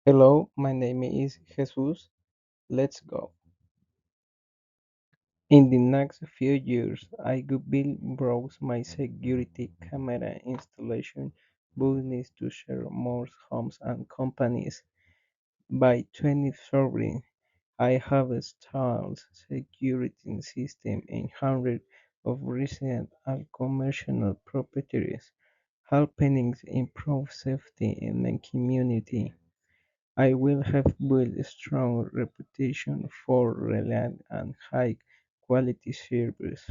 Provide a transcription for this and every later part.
Hello, my name is Jesus. Let's go. In the next few years, I will grow my security camera installation business to share more homes and companies. By 2030, I have installed security systems in hundreds of residential and commercial properties, helping improve safety in the community. I will have built a strong reputation for reliable and high quality service.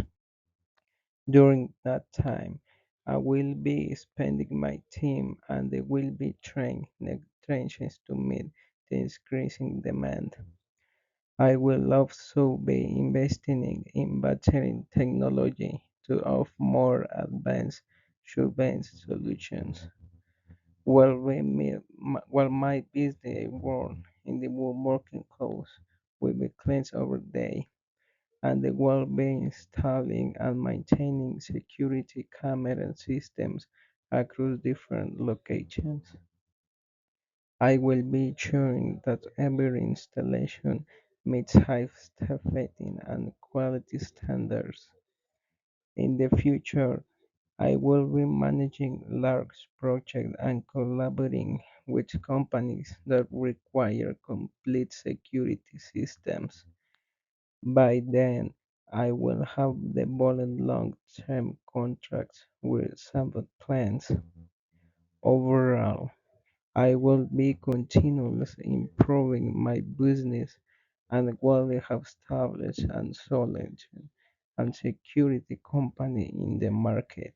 During that time, I will be spending my team and they will be trained in the trenches to meet the increasing demand. I will also be investing in battery technology to offer more advanced surveillance solutions. While my busy world in the working clothes will be cleansed over day, and the will be installing and maintaining security camera systems across different locations. I will be ensuring that every installation meets high safety and quality standards. In the future, I will be managing large projects and collaborating with companies that require complete security systems. By then, I will have developed long-term contracts with some plans. Overall, I will be continuously improving my business and will have established and solid and security company in the market.